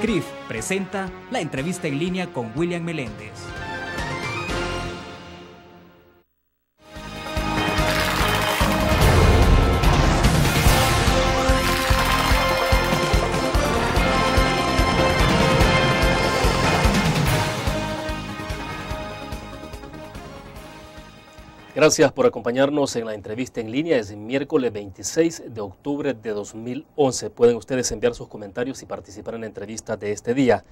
CRIF presenta la entrevista en línea con William Meléndez. Gracias por acompañarnos en la entrevista en línea. Es miércoles 26 de octubre de 2011. Pueden ustedes enviar sus comentarios y participar en la entrevista de este día.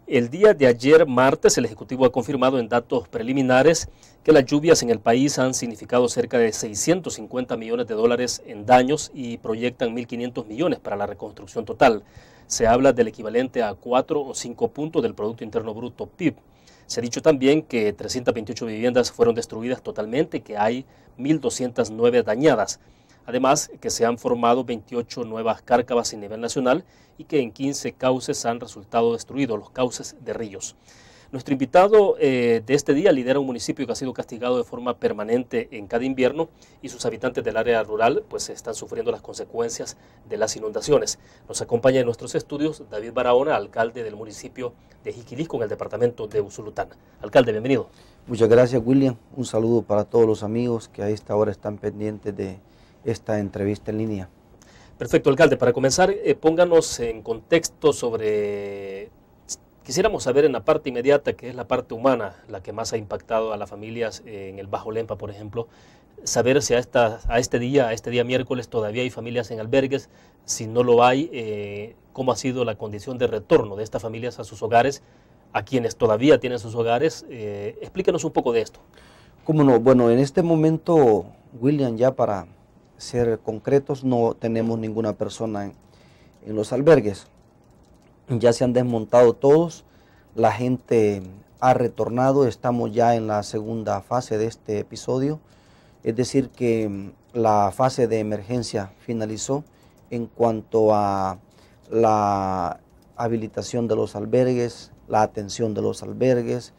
El día de ayer, martes, el Ejecutivo ha confirmado en datos preliminares que las lluvias en el país han significado cerca de 650 millones de dólares en daños y proyectan 1.500 millones para la reconstrucción total. Se habla del equivalente a 4 o 5 puntos del Producto Interno Bruto PIB. Se ha dicho también que 328 viviendas fueron destruidas totalmente, que hay 1.209 dañadas. Además, que se han formado 28 nuevas cárcavas a nivel nacional y que en 15 cauces han resultado destruidos, los cauces de ríos. Nuestro invitado de este día lidera un municipio que ha sido castigado de forma permanente en cada invierno y sus habitantes del área rural pues están sufriendo las consecuencias de las inundaciones. Nos acompaña en nuestros estudios David Barahona, alcalde del municipio de Jiquilisco en el departamento de Usulután. Alcalde, bienvenido. Muchas gracias, William. Un saludo para todos los amigos que a esta hora están pendientes de esta entrevista en línea. Perfecto, alcalde. Para comenzar, pónganos en contexto sobre... Quisiéramos saber en la parte inmediata, que es la parte humana, la que más ha impactado a las familias en el Bajo Lempa, por ejemplo, saber si a este día miércoles todavía hay familias en albergues, si no lo hay, cómo ha sido la condición de retorno de estas familias a sus hogares, a quienes todavía tienen sus hogares. Explíquenos un poco de esto. ¿Cómo no? Bueno, en este momento, William, ya para ser concretos, no tenemos ninguna persona en los albergues. Ya se han desmontado todos, la gente ha retornado, estamos ya en la segunda fase de este episodio, es decir que la fase de emergencia finalizó en cuanto a la habilitación de los albergues, la atención de los albergues,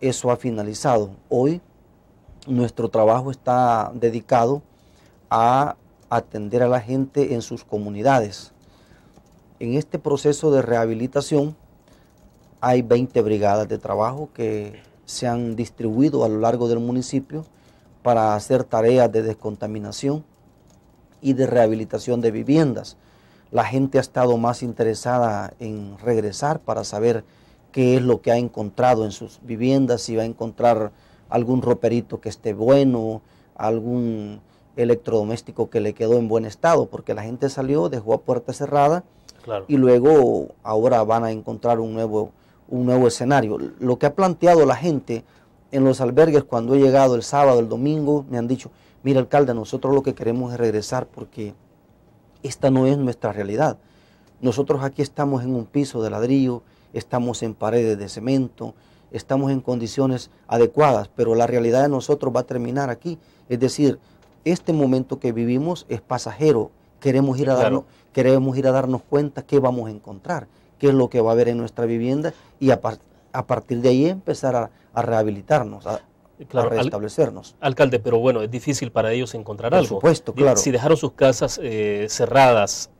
eso ha finalizado. Hoy nuestro trabajo está dedicado a atender a la gente en sus comunidades. En este proceso de rehabilitación hay 20 brigadas de trabajo que se han distribuido a lo largo del municipio para hacer tareas de descontaminación y de rehabilitación de viviendas. La gente ha estado más interesada en regresar para saber qué es lo que ha encontrado en sus viviendas, si va a encontrar algún roperito que esté bueno, algún electrodoméstico que le quedó en buen estado, porque la gente salió, dejó a puerta cerrada. Claro. Y luego ahora van a encontrar un nuevo escenario. Lo que ha planteado la gente en los albergues cuando he llegado el sábado, el domingo, me han dicho, mira alcalde, nosotros lo que queremos es regresar porque esta no es nuestra realidad. Nosotros aquí estamos en un piso de ladrillo, estamos en paredes de cemento, estamos en condiciones adecuadas, pero la realidad de nosotros va a terminar aquí. Es decir, este momento que vivimos es pasajero. Queremos ir a darnos cuenta qué vamos a encontrar, qué es lo que va a haber en nuestra vivienda y a partir de ahí empezar a rehabilitarnos, a restablecernos. Alcalde, pero bueno, es difícil para ellos encontrar algo. Por supuesto, claro. Si dejaron sus casas cerradas,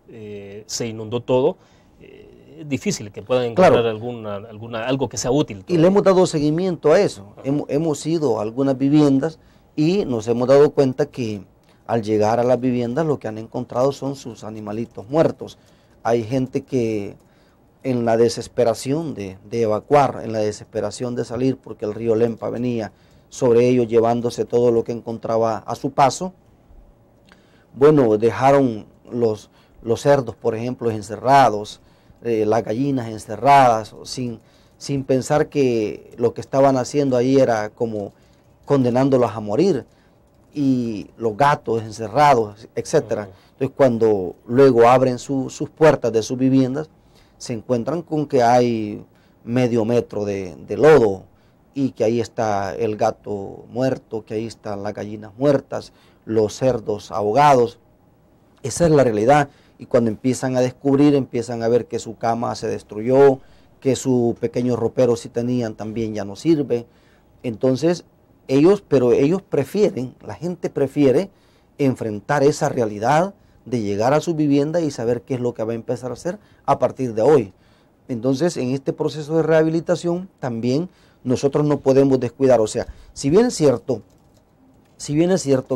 se inundó todo, es difícil que puedan encontrar algo que sea útil. Y le hemos dado seguimiento a eso. Hemos ido a algunas viviendas y nos hemos dado cuenta que al llegar a las viviendas lo que han encontrado son sus animalitos muertos. Hay gente que en la desesperación de evacuar, en la desesperación de salir porque el río Lempa venía sobre ellos llevándose todo lo que encontraba a su paso, bueno, dejaron los cerdos, por ejemplo, encerrados, las gallinas encerradas, sin pensar que lo que estaban haciendo ahí era como condenándolos a morir, y los gatos encerrados, etcétera. Entonces cuando luego abren sus puertas de sus viviendas, se encuentran con que hay medio metro de lodo y que ahí está el gato muerto, que ahí están las gallinas muertas, los cerdos ahogados. Esa es la realidad. Y cuando empiezan a descubrir, empiezan a ver que su cama se destruyó, que su pequeño ropero si tenían también ya no sirve. Entonces ellos prefieren, la gente prefiere enfrentar esa realidad de llegar a su vivienda y saber qué es lo que va a empezar a hacer a partir de hoy. Entonces, en este proceso de rehabilitación también nosotros no podemos descuidar. O sea, si bien es cierto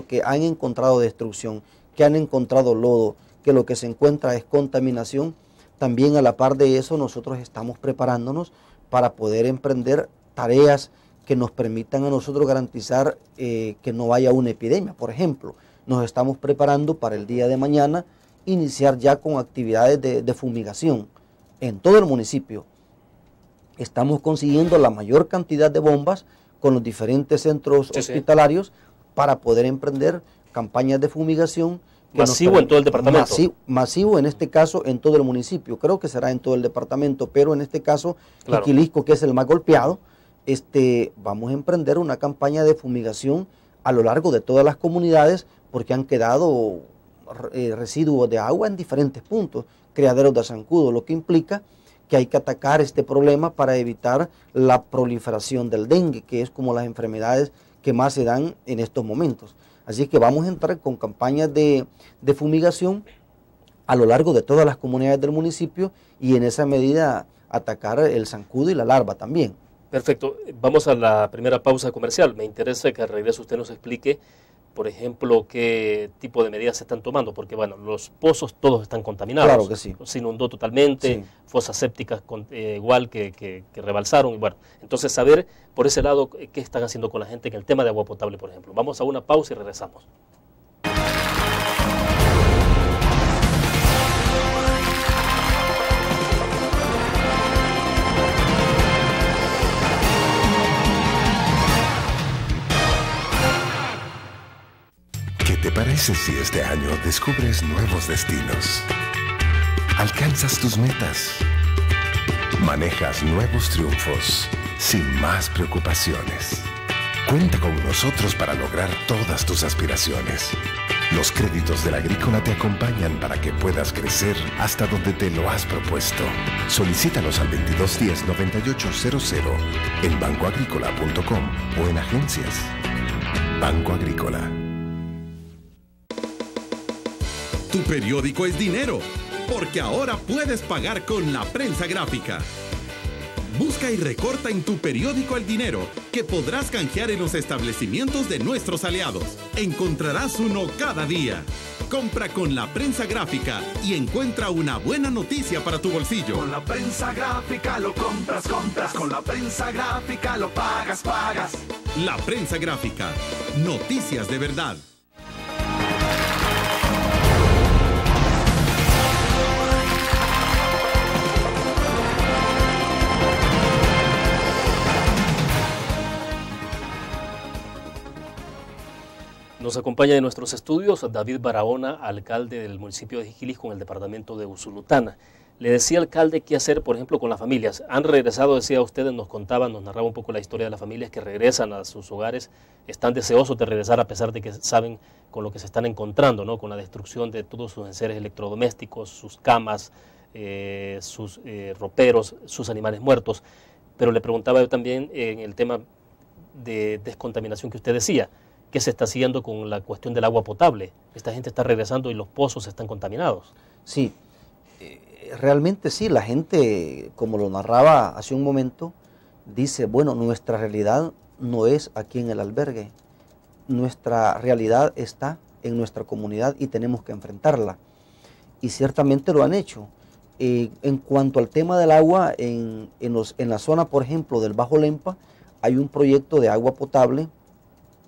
que han encontrado destrucción, que han encontrado lodo, que lo que se encuentra es contaminación, también a la par de eso nosotros estamos preparándonos para poder emprender tareas que nos permitan a nosotros garantizar que no haya una epidemia. Por ejemplo, nos estamos preparando para el día de mañana iniciar ya con actividades de fumigación en todo el municipio. Estamos consiguiendo la mayor cantidad de bombas con los diferentes centros hospitalarios para poder emprender campañas de fumigación. Masivo en todo el departamento. Masivo en este caso en todo el municipio. Creo que será en todo el departamento, pero en este caso, claro, Jiquilisco, que es el más golpeado, vamos a emprender una campaña de fumigación a lo largo de todas las comunidades porque han quedado residuos de agua en diferentes puntos, criaderos de zancudo, lo que implica que hay que atacar este problema para evitar la proliferación del dengue, que es como las enfermedades que más se dan en estos momentos. Así que vamos a entrar con campañas de fumigación a lo largo de todas las comunidades del municipio y en esa medida atacar el zancudo y la larva también. Perfecto. Vamos a la primera pausa comercial. Me interesa que al regreso usted nos explique, por ejemplo, qué tipo de medidas se están tomando, porque bueno, los pozos todos están contaminados. Claro que sí. Se inundó totalmente, sí. Fosas sépticas igual que rebalsaron. Y bueno, entonces saber por ese lado qué están haciendo con la gente en el tema de agua potable, por ejemplo. Vamos a una pausa y regresamos. ¿Qué te parece si este año descubres nuevos destinos? Alcanzas tus metas. Manejas nuevos triunfos sin más preocupaciones. Cuenta con nosotros para lograr todas tus aspiraciones. Los créditos de la Agrícola te acompañan para que puedas crecer hasta donde te lo has propuesto. Solicítalos al 2210-9800 en bancoagrícola.com o en agencias. Banco Agrícola. Tu periódico es dinero, porque ahora puedes pagar con la prensa gráfica. Busca y recorta en tu periódico el dinero, que podrás canjear en los establecimientos de nuestros aliados. Encontrarás uno cada día. Compra con la prensa gráfica y encuentra una buena noticia para tu bolsillo. Con la prensa gráfica lo compras. Con la prensa gráfica lo pagas. La prensa gráfica. Noticias de verdad. Nos acompaña en nuestros estudios David Barahona, alcalde del municipio de Jiquilisco en el departamento de Usulutana. Le decía, alcalde, qué hacer, por ejemplo, con las familias. Han regresado, decía usted, nos narraba un poco la historia de las familias que regresan a sus hogares, están deseosos de regresar a pesar de que saben con lo que se están encontrando, ¿no? Con la destrucción de todos sus enseres electrodomésticos, sus camas, sus roperos, sus animales muertos. Pero le preguntaba yo también en el tema de descontaminación que usted decía. ¿Qué se está haciendo con la cuestión del agua potable? Esta gente está regresando y los pozos están contaminados. Sí, realmente sí, la gente, como lo narraba hace un momento, dice, bueno, nuestra realidad no es aquí en el albergue, nuestra realidad está en nuestra comunidad y tenemos que enfrentarla. Y ciertamente lo han hecho. En cuanto al tema del agua, en la zona, por ejemplo, del Bajo Lempa, hay un proyecto de agua potable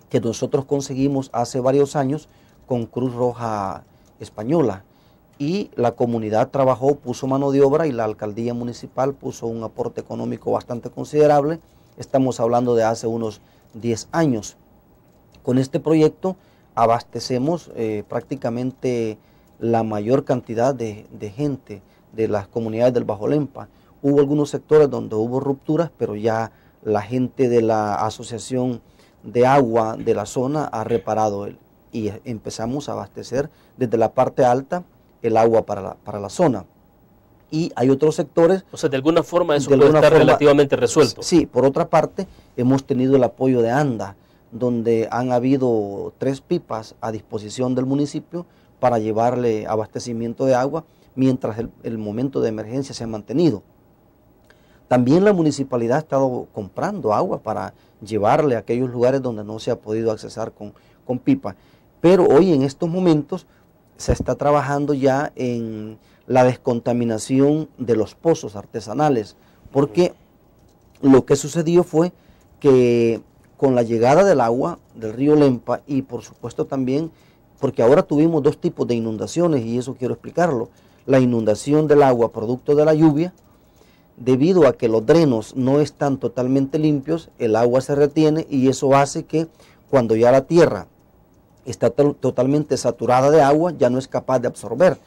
que nosotros conseguimos hace varios años con Cruz Roja Española, y la comunidad trabajó, puso mano de obra y la alcaldía municipal puso un aporte económico bastante considerable. Estamos hablando de hace unos 10 años. Con este proyecto abastecemos prácticamente la mayor cantidad de gente de las comunidades del Bajo Lempa. Hubo algunos sectores donde hubo rupturas, pero ya la gente de la asociación de agua de la zona ha reparado y empezamos a abastecer desde la parte alta el agua para la zona. Y hay otros sectores... O sea, de alguna forma eso puede estar relativamente resuelto. Sí, por otra parte, hemos tenido el apoyo de ANDA, donde han habido 3 pipas a disposición del municipio para llevarle abastecimiento de agua mientras el momento de emergencia se ha mantenido. También la municipalidad ha estado comprando agua para llevarle a aquellos lugares donde no se ha podido accesar con pipa. Pero hoy en estos momentos se está trabajando ya en la descontaminación de los pozos artesanales, porque lo que sucedió fue que con la llegada del agua del río Lempa y por supuesto también, porque ahora tuvimos dos tipos de inundaciones y eso quiero explicarlo, la inundación del agua producto de la lluvia, debido a que los drenos no están totalmente limpios, el agua se retiene y eso hace que cuando ya la tierra está totalmente saturada de agua, ya no es capaz de absorber.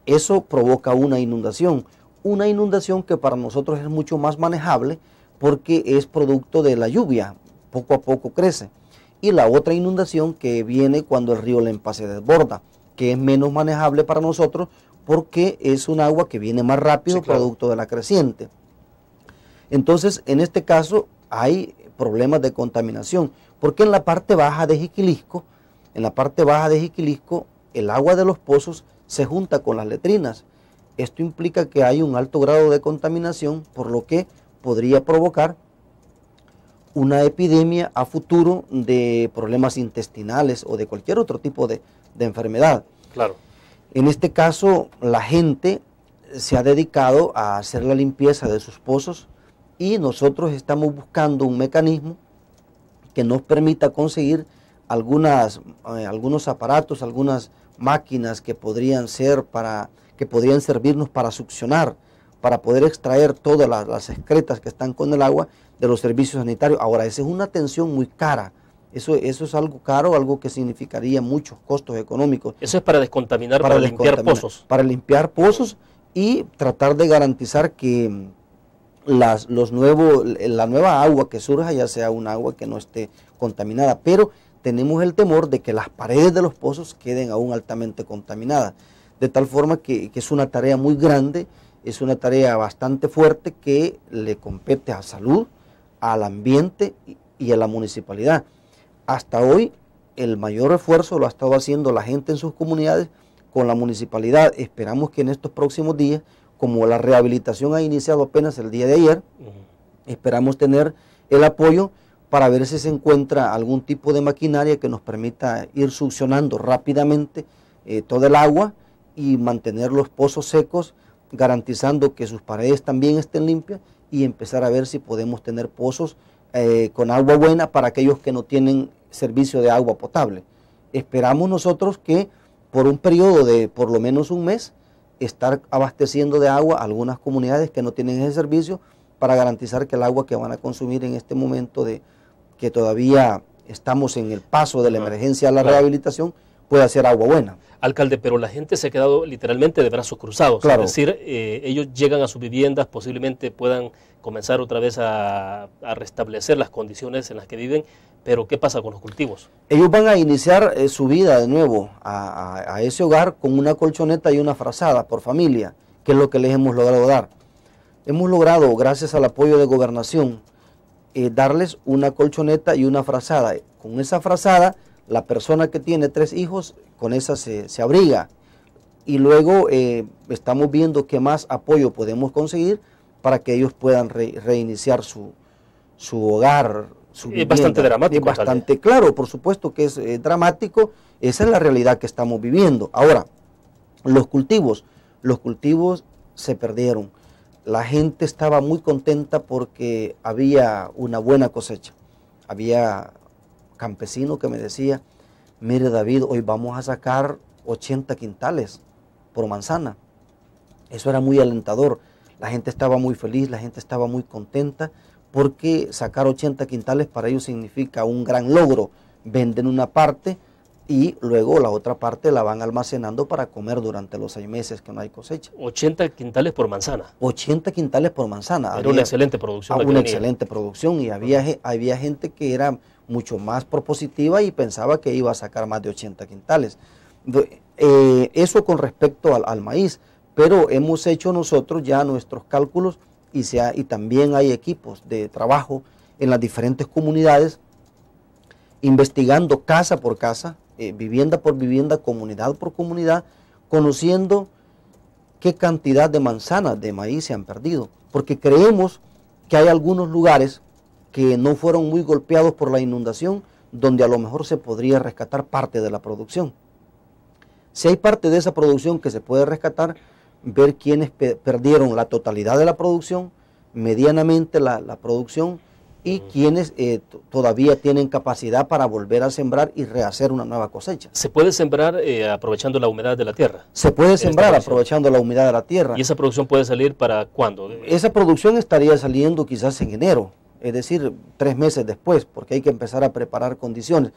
Eso provoca una inundación que para nosotros es mucho más manejable porque es producto de la lluvia, poco a poco crece. Y la otra inundación que viene cuando el río Lempa se desborda, que es menos manejable para nosotros porque es un agua que viene más rápido, sí, claro, producto de la creciente. Entonces, en este caso hay problemas de contaminación, porque en la parte baja de Jiquilisco, el agua de los pozos se junta con las letrinas. Esto implica que hay un alto grado de contaminación, por lo que podría provocar una epidemia a futuro de problemas intestinales o de cualquier otro tipo de enfermedad. Claro. En este caso, la gente se ha dedicado a hacer la limpieza de sus pozos y nosotros estamos buscando un mecanismo que nos permita conseguir algunos aparatos, algunas máquinas que podrían servirnos para succionar, para poder extraer todas las excretas que están con el agua de los servicios sanitarios. Ahora, esa es una atención muy cara. Eso es algo caro, algo que significaría muchos costos económicos. Eso es para descontaminar, para limpiar pozos. Para limpiar pozos y tratar de garantizar que la nueva agua que surja ya sea un agua que no esté contaminada. Pero tenemos el temor de que las paredes de los pozos queden aún altamente contaminadas. De tal forma que es una tarea muy grande, es una tarea bastante fuerte que le compete a salud, al ambiente y a la municipalidad. Hasta hoy el mayor esfuerzo lo ha estado haciendo la gente en sus comunidades con la municipalidad. Esperamos que en estos próximos días, como la rehabilitación ha iniciado apenas el día de ayer, esperamos tener el apoyo para ver si se encuentra algún tipo de maquinaria que nos permita ir succionando rápidamente todo el agua y mantener los pozos secos, garantizando que sus paredes también estén limpias y empezar a ver si podemos tener pozos con agua buena para aquellos que no tienen servicio de agua potable. Esperamos nosotros que por un periodo de por lo menos un mes estar abasteciendo de agua a algunas comunidades que no tienen ese servicio para garantizar que el agua que van a consumir en este momento de que todavía estamos en el paso de la emergencia a la rehabilitación pueda ser agua buena. Alcalde, pero la gente se ha quedado literalmente de brazos cruzados, claro. Es decir, ellos llegan a sus viviendas, posiblemente puedan comenzar otra vez a restablecer las condiciones en las que viven, pero ¿qué pasa con los cultivos? Ellos van a iniciar su vida de nuevo a ese hogar con una colchoneta y una frazada por familia, que es lo que les hemos logrado dar. Hemos logrado, gracias al apoyo de Gobernación, darles una colchoneta y una frazada. Con esa frazada, la persona que tiene 3 hijos, con esa se abriga. Y luego estamos viendo qué más apoyo podemos conseguir para que ellos puedan reiniciar su hogar, su vivienda. Es bastante dramático. Es bastante, claro, por supuesto que es dramático. Esa es la realidad que estamos viviendo. Ahora, los cultivos se perdieron. La gente estaba muy contenta porque había una buena cosecha. Había campesino que me decía, mire David, hoy vamos a sacar 80 quintales por manzana. Eso era muy alentador. La gente estaba muy feliz, la gente estaba muy contenta porque sacar 80 quintales para ellos significa un gran logro. Venden una parte y luego la otra parte la van almacenando para comer durante los 6 meses que no hay cosecha. 80 quintales por manzana. 80 quintales por manzana. Era una excelente producción. Una excelente producción y había gente que era mucho más propositiva y pensaba que iba a sacar más de 80 quintales. Eso con respecto al maíz, pero hemos hecho nosotros ya nuestros cálculos y también hay equipos de trabajo en las diferentes comunidades investigando casa por casa, vivienda por vivienda, comunidad por comunidad, conociendo qué cantidad de manzanas de maíz se han perdido, porque creemos que hay algunos lugares que no fueron muy golpeados por la inundación, donde a lo mejor se podría rescatar parte de la producción. Si hay parte de esa producción que se puede rescatar, ver quiénes perdieron la totalidad de la producción, medianamente la producción, y quienes todavía tienen capacidad para volver a sembrar y rehacer una nueva cosecha. ¿Se puede sembrar aprovechando la humedad de la tierra? Se puede sembrar aprovechando la humedad de la tierra. ¿Y esa producción puede salir para cuándo? Esa producción estaría saliendo quizás en enero, es decir, 3 meses después, porque hay que empezar a preparar condiciones.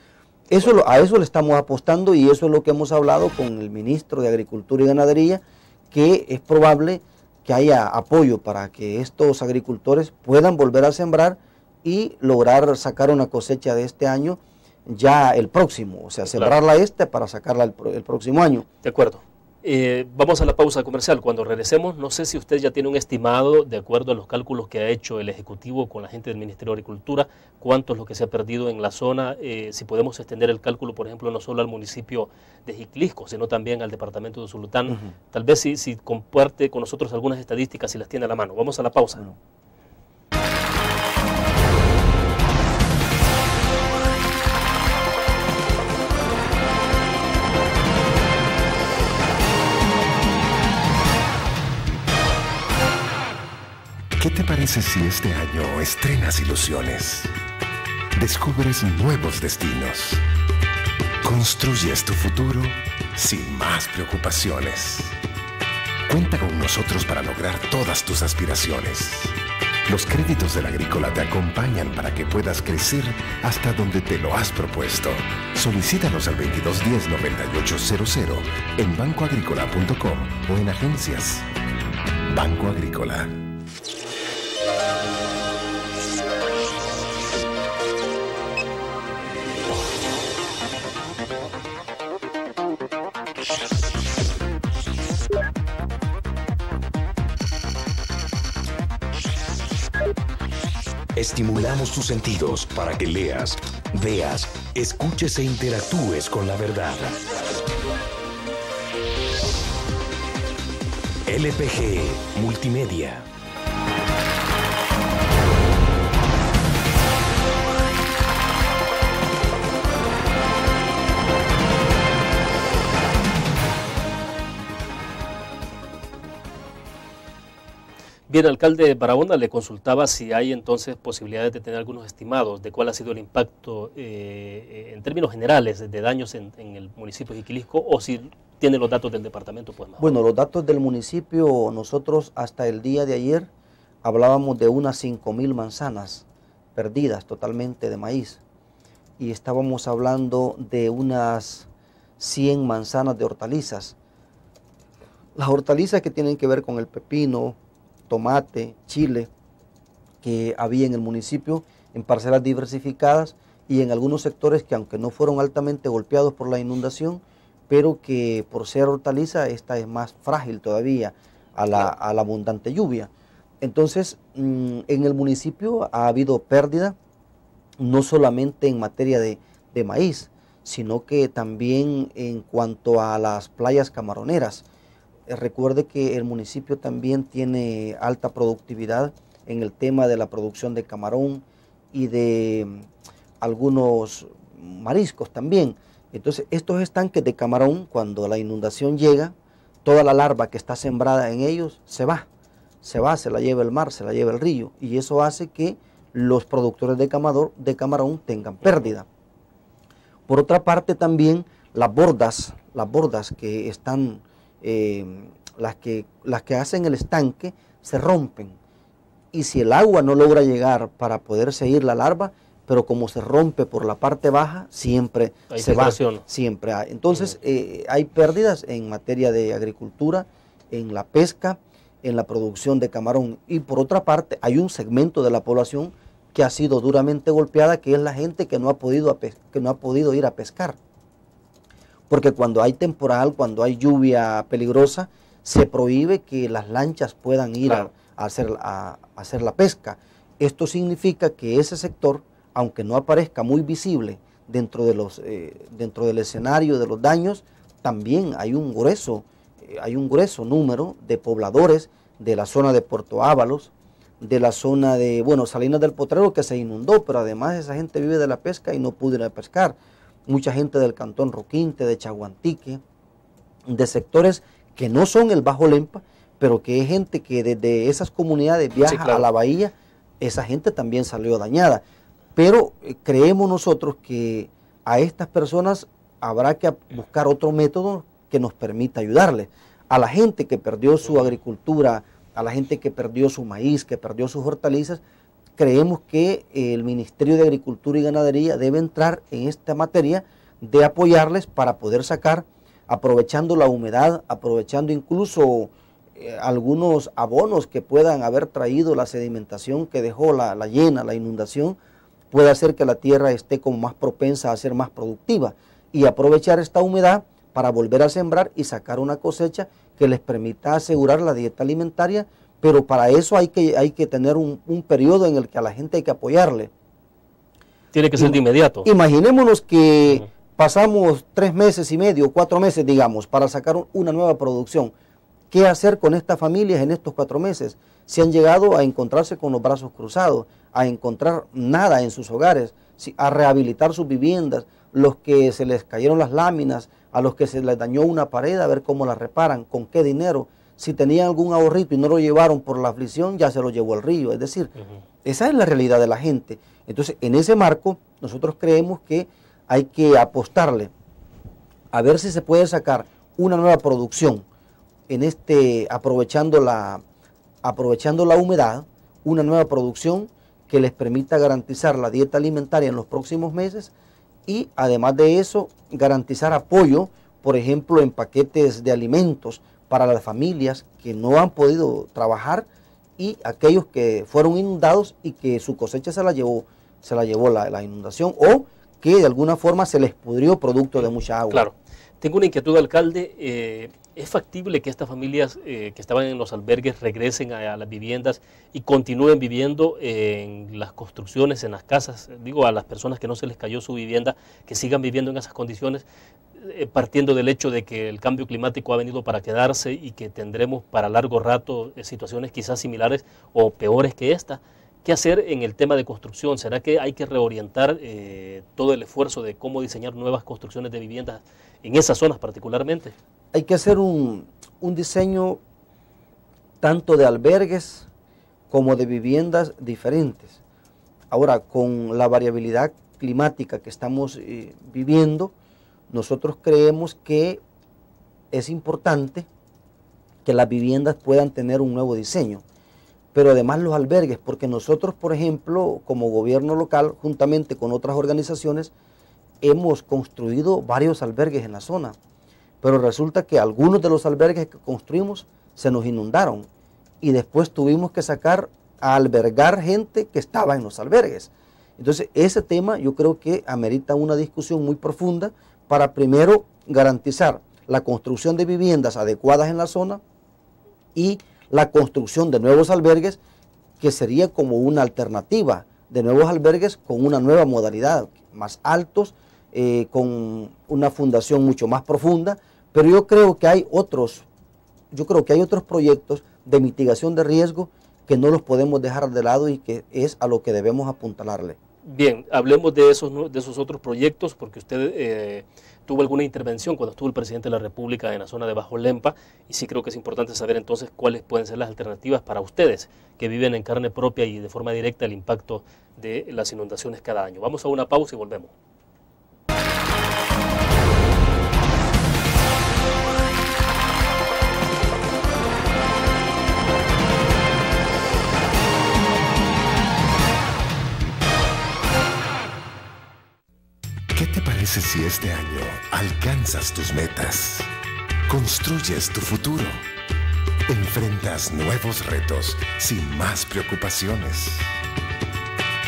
A eso le estamos apostando, y eso es lo que hemos hablado con el ministro de Agricultura y Ganadería, que es probable que haya apoyo para que estos agricultores puedan volver a sembrar y lograr sacar una cosecha de este año ya el próximo, o sea, sembrarla para sacarla el próximo año. De acuerdo. Vamos a la pausa comercial. Cuando regresemos, no sé si usted ya tiene un estimado, de acuerdo a los cálculos que ha hecho el Ejecutivo con la gente del Ministerio de Agricultura, cuánto es lo que se ha perdido en la zona, si podemos extender el cálculo, por ejemplo, no solo al municipio de Jiclisco, sino también al departamento de Usulután. Tal vez si comparte con nosotros algunas estadísticas, si las tiene a la mano. Vamos a la pausa. ¿Qué te parece si este año estrenas ilusiones? Descubres nuevos destinos. Construyes tu futuro sin más preocupaciones. Cuenta con nosotros para lograr todas tus aspiraciones. Los créditos del Agrícola te acompañan para que puedas crecer hasta donde te lo has propuesto. Solicítalos al 2210-9800 en bancoagricola.com o en agencias. Banco Agrícola. Estimulamos tus sentidos para que leas, veas, escuches e interactúes con la verdad. LPG Multimedia. Bien, alcalde Barahona, le consultaba si hay entonces posibilidades de tener algunos estimados de cuál ha sido el impacto en términos generales de daños en el municipio de Jiclisco, o si tiene los datos del departamento. Pues mejor. Bueno, los datos del municipio, nosotros hasta el día de ayer hablábamos de unas 5.000 manzanas perdidas totalmente de maíz, y estábamos hablando de unas 100 manzanas de hortalizas. Las hortalizas que tienen que ver con el pepino, tomate, chile, que había en el municipio en parcelas diversificadas y en algunos sectores que, aunque no fueron altamente golpeados por la inundación, pero que por ser hortaliza esta es más frágil todavía a la abundante lluvia. Entonces, en el municipio ha habido pérdida no solamente en materia de maíz, sino que también en cuanto a las playas camaroneras. Recuerde que el municipio también tiene alta productividad en el tema de la producción de camarón y de algunos mariscos también. Entonces, estos estanques de camarón, cuando la inundación llega, toda la larva que está sembrada en ellos se la lleva el mar, se la lleva el río, y eso hace que los productores de camarón tengan pérdida. Por otra parte, también las bordas que están las que hacen el estanque se rompen, y si el agua no logra llegar para poder seguir la larva, pero como se rompe por la parte baja, siempre se va, siempre hay. Entonces hay pérdidas en materia de agricultura, en la pesca, en la producción de camarón, y por otra parte hay un segmento de la población que ha sido duramente golpeada, que es la gente que no ha podido ir a pescar. Porque cuando hay temporal, cuando hay lluvia peligrosa, se prohíbe que las lanchas puedan ir a hacer la pesca. Esto significa que ese sector, aunque no aparezca muy visible dentro del escenario de los daños, también hay un grueso número de pobladores de la zona de Puerto Ábalos, de la zona de, bueno, Salinas del Potrero, que se inundó, pero además esa gente vive de la pesca y no pudo ir a pescar. Mucha gente del Cantón Roquinte, de Chaguantique, de sectores que no son el Bajo Lempa, pero que es gente que desde esas comunidades viaja, sí, claro, a la bahía. Esa gente también salió dañada. Pero creemos nosotros que a estas personas habrá que buscar otro método que nos permita ayudarles. A la gente que perdió su agricultura, a la gente que perdió su maíz, que perdió sus hortalizas, creemos que el Ministerio de Agricultura y Ganadería debe entrar en esta materia de apoyarles para poder sacar, aprovechando la humedad, aprovechando incluso algunos abonos que puedan haber traído la sedimentación que dejó la llena, la inundación, puede hacer que la tierra esté como más propensa a ser más productiva y aprovechar esta humedad para volver a sembrar y sacar una cosecha que les permita asegurar la dieta alimentaria, pero para eso hay que tener un periodo en el que a la gente hay que apoyarle. Tiene que ser de inmediato. Imaginémonos que pasamos 3 meses y medio, 4 meses, digamos, para sacar una nueva producción. ¿Qué hacer con estas familias en estos 4 meses? Si han llegado a encontrarse con los brazos cruzados, a encontrar nada en sus hogares, a rehabilitar sus viviendas, los que se les cayeron las láminas, a los que se les dañó una pared, a ver cómo la reparan, con qué dinero. Si tenían algún ahorrito y no lo llevaron por la aflicción, ya se lo llevó el río. Es decir, esa es la realidad de la gente. Entonces, en ese marco, nosotros creemos que hay que apostarle a ver si se puede sacar una nueva producción, aprovechando la humedad, una nueva producción que les permita garantizar la dieta alimentaria en los próximos meses y además de eso garantizar apoyo, por ejemplo, en paquetes de alimentos para las familias que no han podido trabajar y aquellos que fueron inundados y que su cosecha se la llevó la inundación o que de alguna forma se les pudrió producto de mucha agua. Claro. Tengo una inquietud, alcalde. ¿Es factible que estas familias que estaban en los albergues regresen a las viviendas y continúen viviendo en las construcciones, en las casas? Digo, a las personas que no se les cayó su vivienda, que sigan viviendo en esas condiciones, partiendo del hecho de que el cambio climático ha venido para quedarse y que tendremos para largo rato situaciones quizás similares o peores que esta. ¿Qué hacer en el tema de construcción? ¿Será que hay que reorientar todo el esfuerzo de cómo diseñar nuevas construcciones de viviendas en esas zonas particularmente? Hay que hacer un diseño tanto de albergues como de viviendas diferentes. Ahora, con la variabilidad climática que estamos viviendo, nosotros creemos que es importante que las viviendas puedan tener un nuevo diseño, pero además los albergues, porque nosotros, por ejemplo, como gobierno local, juntamente con otras organizaciones, hemos construido varios albergues en la zona, pero resulta que algunos de los albergues que construimos se nos inundaron y después tuvimos que sacar a albergar gente que estaba en los albergues. Entonces, ese tema yo creo que amerita una discusión muy profunda para primero garantizar la construcción de viviendas adecuadas en la zona y la construcción de nuevos albergues, que sería como una alternativa de nuevos albergues con una nueva modalidad, más altos, con una fundación mucho más profunda, pero yo creo que hay otros proyectos de mitigación de riesgo que no los podemos dejar de lado y que es a lo que debemos apuntalarle. Bien, hablemos de esos otros proyectos, porque usted tuvo alguna intervención cuando estuvo el presidente de la República en la zona de Bajo Lempa, y sí creo que es importante saber entonces cuáles pueden ser las alternativas para ustedes que viven en carne propia y de forma directa el impacto de las inundaciones cada año. Vamos a una pausa y volvemos. ¿Qué te parece si este año alcanzas tus metas? Construyes tu futuro. Enfrentas nuevos retos sin más preocupaciones.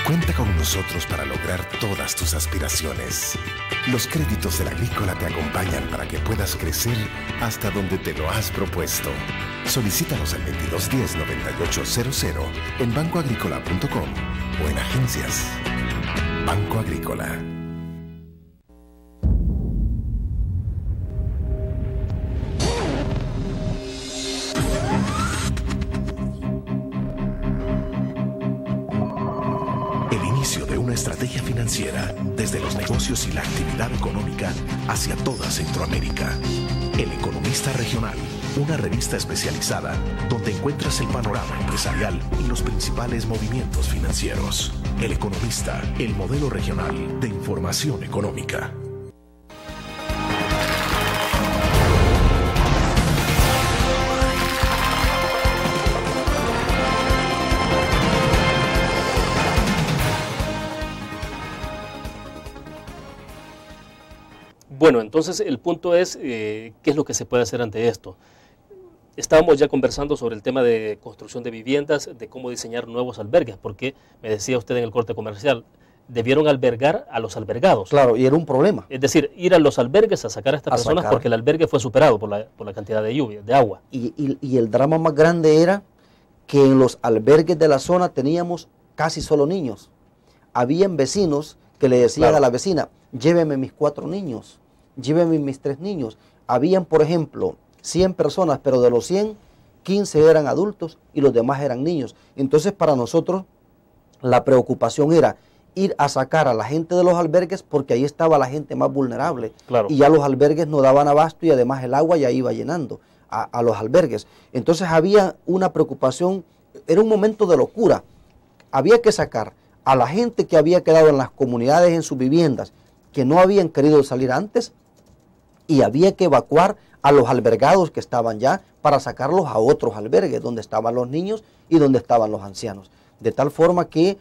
Cuenta con nosotros para lograr todas tus aspiraciones. Los créditos de la Agrícola te acompañan para que puedas crecer hasta donde te lo has propuesto. Solicítalos al 2210-9800 en bancoagricola.com o en agencias. Banco Agrícola. financiera, desde los negocios y la actividad económica hacia toda Centroamérica. El Economista Regional, una revista especializada donde encuentras el panorama empresarial y los principales movimientos financieros. El Economista, el modelo regional de información económica. Bueno, entonces el punto es, ¿qué es lo que se puede hacer ante esto? Estábamos ya conversando sobre el tema de construcción de viviendas, de cómo diseñar nuevos albergues, porque me decía usted en el corte comercial, debieron albergar a los albergados. Claro, y era un problema. Es decir, ir a los albergues a sacar a estas personas porque el albergue fue superado por la cantidad de lluvia, de agua. Y el drama más grande era que en los albergues de la zona teníamos casi solo niños. Habían vecinos que le decían a la vecina, lléveme mis 4 niños, lléveme mis 3 niños. Habían, por ejemplo, 100 personas, pero de los 100, 15 eran adultos y los demás eran niños. Entonces, para nosotros, la preocupación era ir a sacar a la gente de los albergues porque ahí estaba la gente más vulnerable. Claro. Y ya los albergues no daban abasto y además el agua ya iba llenando a los albergues. Entonces, había una preocupación, era un momento de locura. Había que sacar a la gente que había quedado en las comunidades, en sus viviendas, que no habían querido salir antes, y había que evacuar a los albergados que estaban ya para sacarlos a otros albergues donde estaban los niños y donde estaban los ancianos. De tal forma que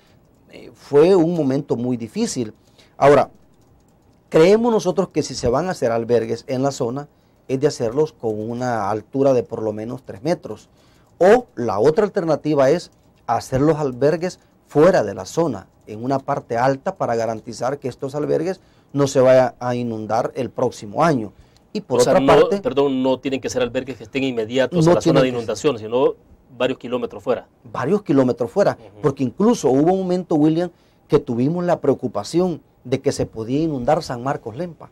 fue un momento muy difícil. Ahora, creemos nosotros que si se van a hacer albergues en la zona, es de hacerlos con una altura de por lo menos 3 metros. O la otra alternativa es hacer los albergues fuera de la zona, en una parte alta, para garantizar que estos albergues no se vayan a inundar el próximo año. Y por otra parte... Perdón, no tienen que ser albergues que estén inmediatos a la zona de inundación, sino varios kilómetros fuera. Varios kilómetros fuera, porque incluso hubo un momento, William, que tuvimos la preocupación de que se podía inundar San Marcos Lempa.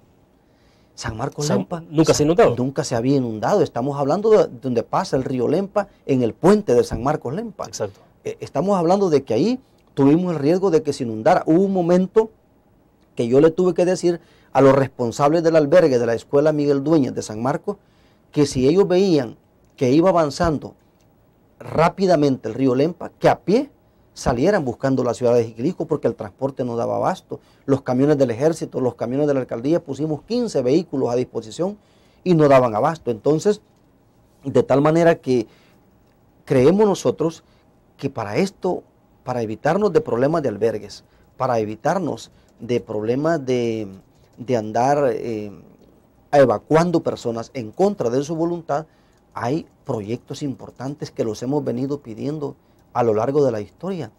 San Marcos Lempa... ¿Nunca se ha inundado? Nunca se había inundado. Estamos hablando de donde pasa el río Lempa, en el puente de San Marcos Lempa. Exacto. Estamos hablando de que ahí tuvimos el riesgo de que se inundara. Hubo un momento que yo le tuve que decir a los responsables del albergue de la Escuela Miguel Dueñas de San Marcos, que si ellos veían que iba avanzando rápidamente el río Lempa, que a pie salieran buscando la ciudad de Jiquilisco, porque el transporte no daba abasto. Los camiones del ejército, los camiones de la alcaldía, pusimos 15 vehículos a disposición y no daban abasto. Entonces, de tal manera que creemos nosotros que para esto, para evitarnos de problemas de albergues, para evitarnos de problemas de andar evacuando personas en contra de su voluntad, hay proyectos importantes que los hemos venido pidiendo a lo largo de la historia.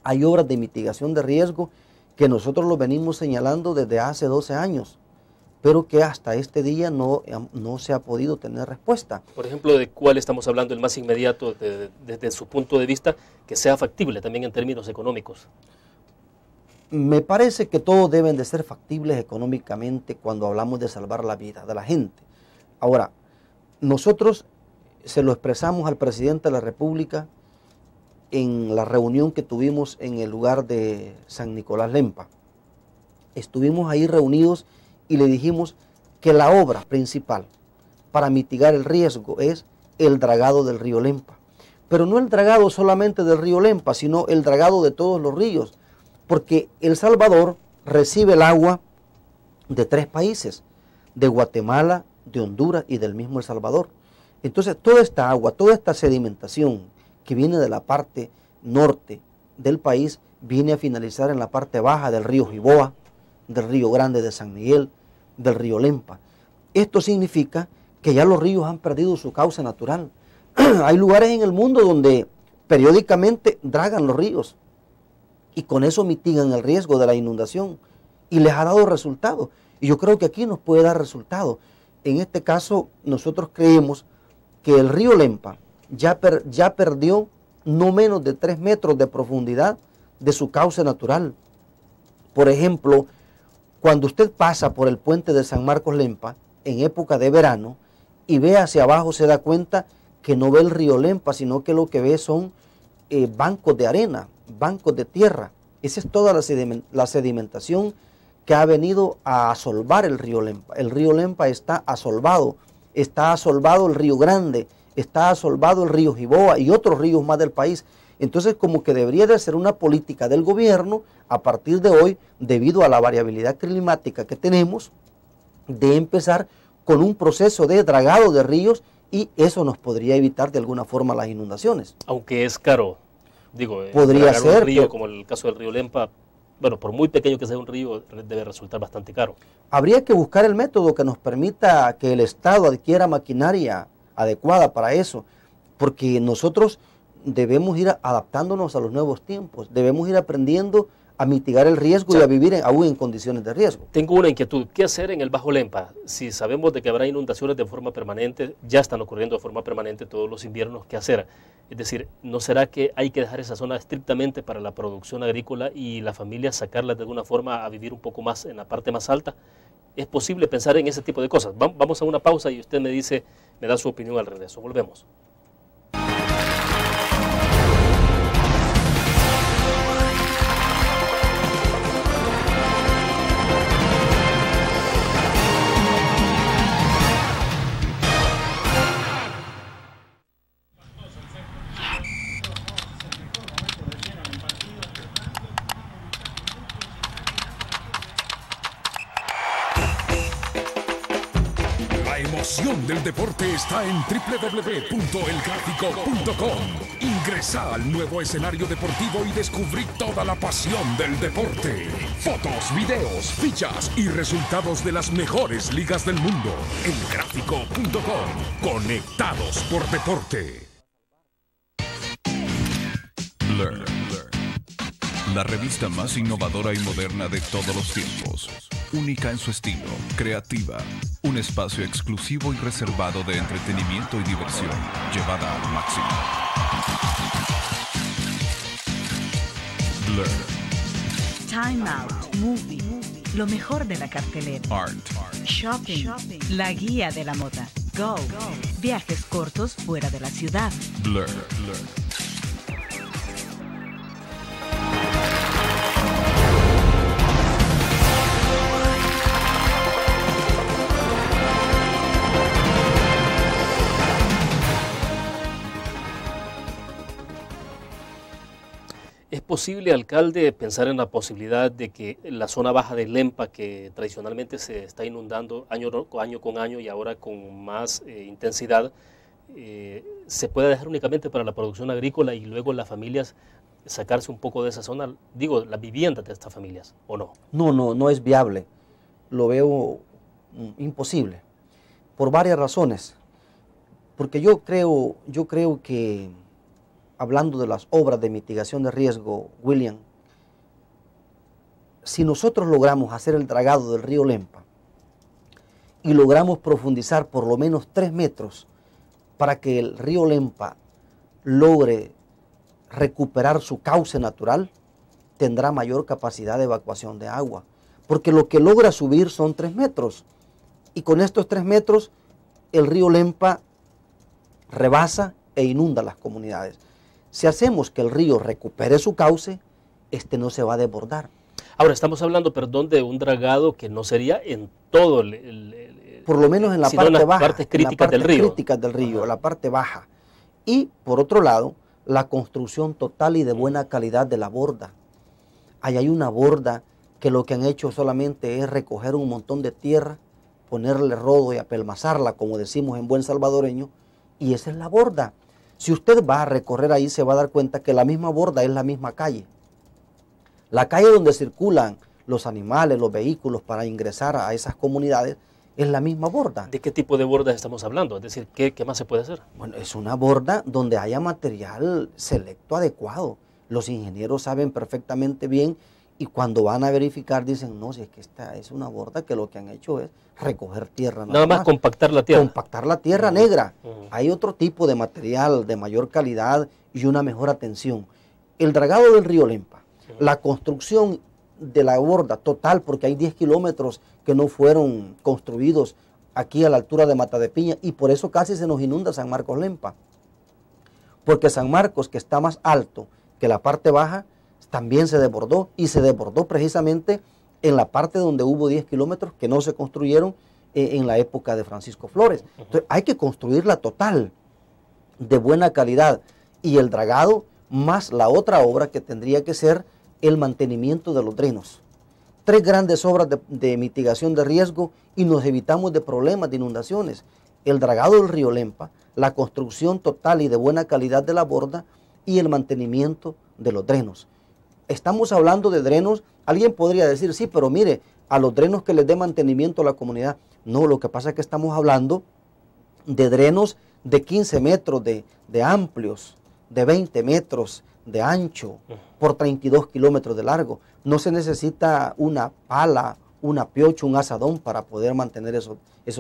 Hay obras de mitigación de riesgo que nosotros los venimos señalando desde hace 12 años, pero que hasta este día no se ha podido tener respuesta. Por ejemplo, ¿de cuál estamos hablando, el más inmediato desde su punto de vista, que sea factible también en términos económicos? Me parece que todos deben de ser factibles económicamente cuando hablamos de salvar la vida de la gente. Ahora, nosotros se lo expresamos al presidente de la República en la reunión que tuvimos en el lugar de San Nicolás Lempa. Estuvimos ahí reunidos y le dijimos que la obra principal para mitigar el riesgo es el dragado del río Lempa. Pero no el dragado solamente del río Lempa, sino el dragado de todos los ríos, porque El Salvador recibe el agua de 3 países, de Guatemala, de Honduras y del mismo El Salvador. Entonces, toda esta agua, toda esta sedimentación que viene de la parte norte del país, viene a finalizar en la parte baja del río Jiboa, del río Grande de San Miguel, del río Lempa. Esto significa que ya los ríos han perdido su cauce natural. Hay lugares en el mundo donde periódicamente dragan los ríos y con eso mitigan el riesgo de la inundación y les ha dado resultados. Y yo creo que aquí nos puede dar resultados. En este caso, nosotros creemos que el río Lempa ya perdió no menos de 3 metros de profundidad de su cauce natural. Por ejemplo, cuando usted pasa por el puente de San Marcos Lempa en época de verano y ve hacia abajo, se da cuenta que no ve el río Lempa, sino que lo que ve son bancos de arena, bancos de tierra. Esa es toda la sedimentación que ha venido a asolvar el río Lempa. El río Lempa está asolvado el río Grande, está asolvado el río Jiboa y otros ríos más del país. Entonces, como que debería de ser una política del gobierno a partir de hoy, debido a la variabilidad climática que tenemos, de empezar con un proceso de dragado de ríos, y eso nos podría evitar de alguna forma las inundaciones. Aunque es caro, digo, podría ser un río como el caso del río Lempa, bueno, por muy pequeño que sea un río, debe resultar bastante caro. Habría que buscar el método que nos permita que el Estado adquiera maquinaria adecuada para eso, porque nosotros debemos ir adaptándonos a los nuevos tiempos, debemos ir aprendiendo a mitigar el riesgo y a vivir aún en condiciones de riesgo. Tengo una inquietud, ¿qué hacer en el Bajo Lempa? Si sabemos de que habrá inundaciones de forma permanente, ya están ocurriendo de forma permanente todos los inviernos, ¿qué hacer? Es decir, ¿no será que hay que dejar esa zona estrictamente para la producción agrícola y las familias sacarlas de alguna forma a vivir un poco más en la parte más alta? ¿Es posible pensar en ese tipo de cosas? Vamos a una pausa y usted me dice, me da su opinión al regreso. Volvemos. La emoción del deporte está en www.elgráfico.com. Ingresa al nuevo escenario deportivo y descubrí toda la pasión del deporte. Fotos, videos, fichas y resultados de las mejores ligas del mundo. Elgráfico.com. Conectados por deporte. Learn. La revista más innovadora y moderna de todos los tiempos. Única en su estilo, creativa. Un espacio exclusivo y reservado de entretenimiento y diversión, llevada al máximo. Blur. Time Out, Movie, lo mejor de la cartelera. Art. Shopping, la guía de la moda. Go, viajes cortos fuera de la ciudad. Blur. ¿Es posible, alcalde, pensar en la posibilidad de que la zona baja de Lempa, que tradicionalmente se está inundando año con año y ahora con más intensidad, se pueda dejar únicamente para la producción agrícola y luego las familias sacarse un poco de esa zona, digo, las viviendas de estas familias, ¿o no? No es viable. Lo veo imposible, por varias razones. Porque yo creo que, hablando de las obras de mitigación de riesgo, William, si nosotros logramos hacer el dragado del río Lempa y logramos profundizar por lo menos 3 metros para que el río Lempa logre recuperar su cauce natural, tendrá mayor capacidad de evacuación de agua. Porque lo que logra subir son 3 metros. Y con estos 3 metros, el río Lempa rebasa e inunda las comunidades. Si hacemos que el río recupere su cauce, este no se va a desbordar. Ahora, estamos hablando, perdón, de un dragado que no sería en todo por lo menos en la parte baja, partes críticas del río. La parte baja. Y, por otro lado, la construcción total y de buena calidad de la borda. Ahí hay una borda que lo que han hecho solamente es recoger un montón de tierra, ponerle rodo y apelmazarla, como decimos en buen salvadoreño, y esa es la borda. Si usted va a recorrer ahí, se va a dar cuenta que la misma borda es la misma calle. La calle donde circulan los animales, los vehículos para ingresar a esas comunidades, es la misma borda. ¿De qué tipo de borda estamos hablando? Es decir, ¿qué más se puede hacer? Bueno, es una borda donde haya material selecto adecuado. Los ingenieros saben perfectamente bien y cuando van a verificar dicen, no, si es que esta es una borda que lo que han hecho es recoger tierra. Nada más compactar la tierra. Compactar la tierra negra. Hay otro tipo de material de mayor calidad y una mejor atención. El dragado del río Lempa, la construcción de la borda total, porque hay 10 kilómetros que no fueron construidos aquí a la altura de Mata de Piña y por eso casi se nos inunda San Marcos Lempa. Porque San Marcos, que está más alto que la parte baja, también se desbordó, y se desbordó precisamente en la parte donde hubo 10 kilómetros que no se construyeron en la época de Francisco Flores. Entonces hay que construir la total de buena calidad, y el dragado más la otra obra que tendría que ser el mantenimiento de los drenos. 3 grandes obras de mitigación de riesgo y nos evitamos de problemas de inundaciones. El dragado del río Lempa, la construcción total y de buena calidad de la borda y el mantenimiento de los drenos. Estamos hablando de drenos, alguien podría decir, sí, pero mire, a los drenos que les dé mantenimiento a la comunidad. No, lo que pasa es que estamos hablando de drenos de 15 metros de amplios, de 20 metros de ancho, por 32 kilómetros de largo. No se necesita una pala, una piocha, un asadón para poder mantener esos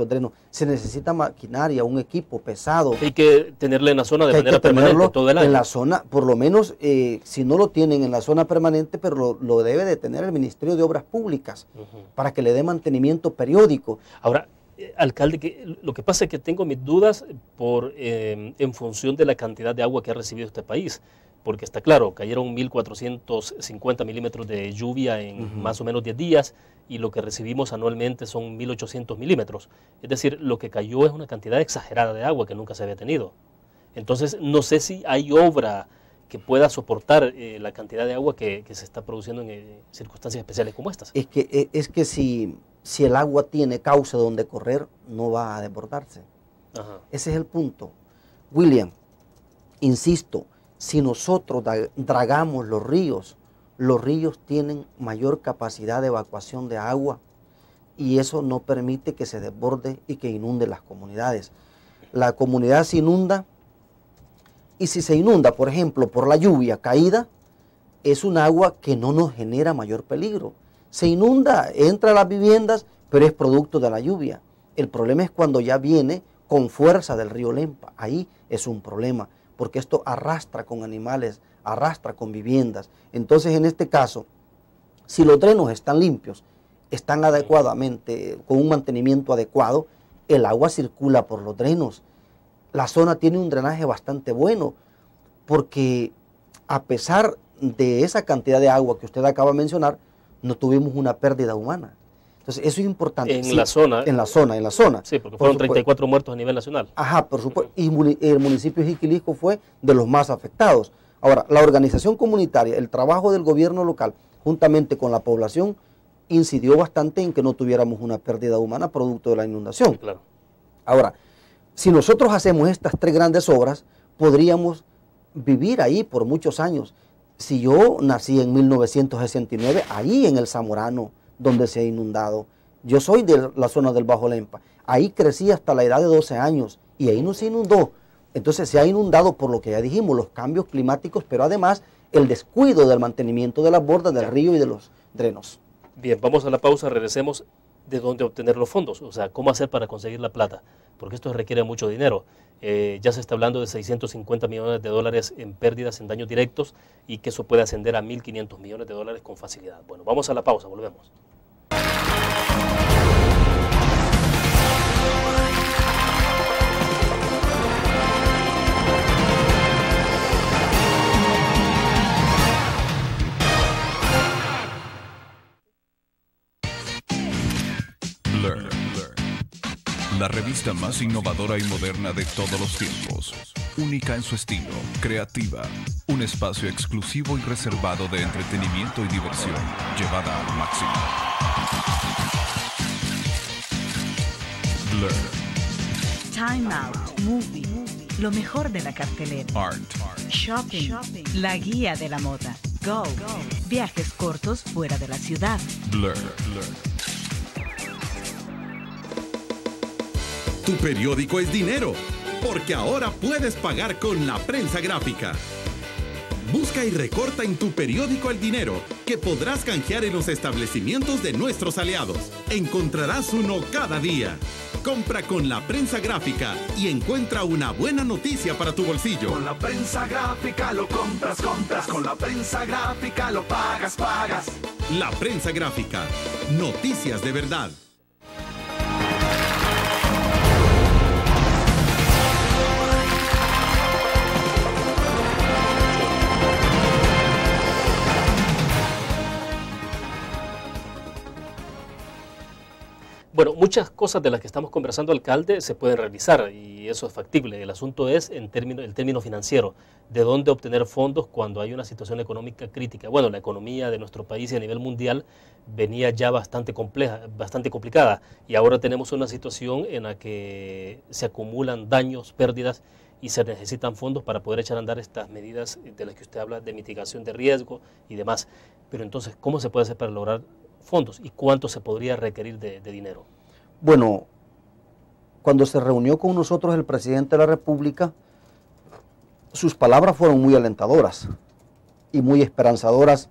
drenos. Se necesita maquinaria, un equipo pesado. Hay que tenerlo en la zona de manera permanente todo el año. En la zona, por lo menos, si no lo tienen en la zona permanente, pero lo debe de tener el Ministerio de Obras Públicas, para que le dé mantenimiento periódico. Ahora, alcalde, lo que pasa es que tengo mis dudas en función de la cantidad de agua que ha recibido este país, porque está claro, cayeron 1.450 milímetros de lluvia en más o menos 10 días, y lo que recibimos anualmente son 1.800 milímetros. Es decir, lo que cayó es una cantidad exagerada de agua que nunca se había tenido. Entonces, no sé si hay obra que pueda soportar la cantidad de agua que se está produciendo en circunstancias especiales como estas. Es que si el agua tiene cauce donde correr, no va a desbordarse. Ajá. Ese es el punto. William, insisto, si nosotros dragamos los ríos tienen mayor capacidad de evacuación de agua, y eso no permite que se desborde y que inunde las comunidades. La comunidad se inunda, y si se inunda, por ejemplo, por la lluvia caída, es un agua que no nos genera mayor peligro. Se inunda, entra a las viviendas, pero es producto de la lluvia. El problema es cuando ya viene con fuerza del río Lempa. Ahí es un problema, porque esto arrastra con animales, arrastra con viviendas. Entonces, en este caso, si los drenos están limpios, están adecuadamente, con un mantenimiento adecuado, el agua circula por los drenos. La zona tiene un drenaje bastante bueno, porque a pesar de esa cantidad de agua que usted acaba de mencionar, no tuvimos una pérdida humana. Entonces, eso es importante. En la zona. En la zona. Sí, porque fueron 34 muertos a nivel nacional. Ajá, por supuesto. Y el municipio de Jiquilisco fue de los más afectados. Ahora, la organización comunitaria, el trabajo del gobierno local, juntamente con la población, incidió bastante en que no tuviéramos una pérdida humana producto de la inundación. Claro. Ahora, si nosotros hacemos estas 3 grandes obras, podríamos vivir ahí por muchos años. Si yo nací en 1969, ahí en el Zamorano, donde se ha inundado, yo soy de la zona del Bajo Lempa, ahí crecí hasta la edad de 12 años y ahí no se inundó. Entonces se ha inundado por lo que ya dijimos, los cambios climáticos, pero además el descuido del mantenimiento de las bordas del río y de los drenos. Bien, vamos a la pausa, regresemos. ¿De dónde obtener los fondos? O sea, ¿cómo hacer para conseguir la plata? Porque esto requiere mucho dinero. Ya se está hablando de 650 millones de dólares en pérdidas en daños directos, y que eso puede ascender a 1.500 millones de dólares con facilidad. Bueno, vamos a la pausa, volvemos. Blur, la revista más innovadora y moderna de todos los tiempos. Única en su estilo, creativa, un espacio exclusivo y reservado de entretenimiento y diversión, llevada al máximo. Blur. Time Out, Movie, lo mejor de la cartelera. Art. Shopping, la guía de la moda. Go, viajes cortos fuera de la ciudad. Blur. Tu periódico es dinero, porque ahora puedes pagar con la prensa gráfica. Busca y recorta en tu periódico el dinero, que podrás canjear en los establecimientos de nuestros aliados. Encontrarás uno cada día. Compra con la prensa gráfica y encuentra una buena noticia para tu bolsillo. Con la prensa gráfica lo compras. Con la prensa gráfica lo pagas. La prensa gráfica. Noticias de verdad. Bueno, muchas cosas de las que estamos conversando, alcalde, se pueden realizar y eso es factible. El asunto es el término financiero, de dónde obtener fondos cuando hay una situación económica crítica. Bueno, la economía de nuestro país y a nivel mundial venía ya bastante compleja, bastante complicada, y ahora tenemos una situación en la que se acumulan daños, pérdidas, y se necesitan fondos para poder echar a andar estas medidas de las que usted habla, de mitigación de riesgo y demás. Pero entonces, ¿cómo se puede hacer para lograr fondos y cuánto se podría requerir de dinero? Bueno, cuando se reunió con nosotros el presidente de la República, sus palabras fueron muy alentadoras y muy esperanzadoras,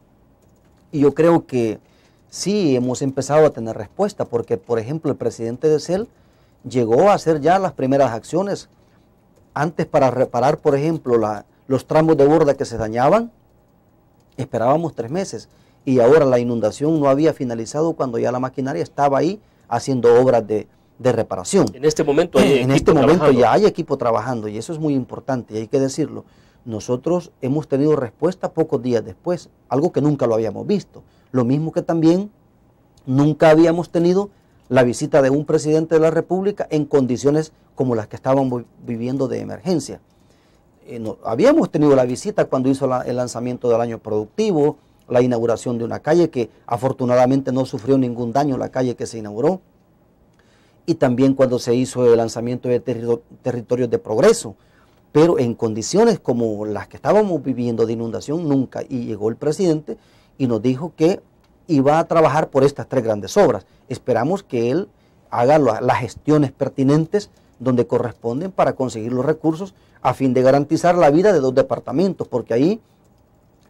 y yo creo que sí hemos empezado a tener respuesta, porque por ejemplo el presidente de CEL llegó a hacer ya las primeras acciones. Antes, para reparar por ejemplo los tramos de borda que se dañaban, esperábamos 3 meses, y ahora la inundación no había finalizado cuando ya la maquinaria estaba ahí haciendo obras de reparación. En este momento hay en este momento ya hay equipo trabajando, y eso es muy importante y hay que decirlo. Nosotros hemos tenido respuesta pocos días después, algo que nunca lo habíamos visto. Lo mismo que también nunca habíamos tenido la visita de un presidente de la República en condiciones como las que estábamos viviendo de emergencia. Habíamos tenido la visita cuando hizo el lanzamiento del año productivo, la inauguración de una calle que afortunadamente no sufrió ningún daño, la calle que se inauguró, y también cuando se hizo el lanzamiento de territorios de progreso, pero en condiciones como las que estábamos viviendo de inundación nunca, y llegó el presidente y nos dijo que iba a trabajar por estas 3 grandes obras. Esperamos que él haga las gestiones pertinentes donde corresponden para conseguir los recursos a fin de garantizar la vida de 2 departamentos, porque ahí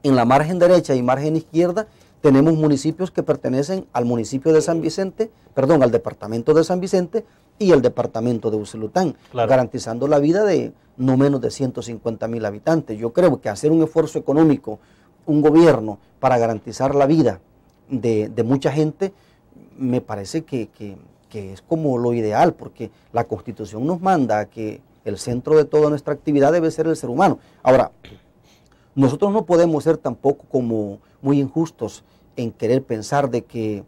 en la margen derecha y margen izquierda tenemos municipios que pertenecen al municipio de San Vicente, perdón, al departamento de San Vicente y el departamento de Usulután, claro, garantizando la vida de no menos de 150,000 habitantes. Yo creo que hacer un esfuerzo económico, un gobierno, para garantizar la vida de mucha gente, me parece que es como lo ideal, porque la Constitución nos manda que el centro de toda nuestra actividad debe ser el ser humano. Ahora, nosotros no podemos ser tampoco como muy injustos en querer pensar de que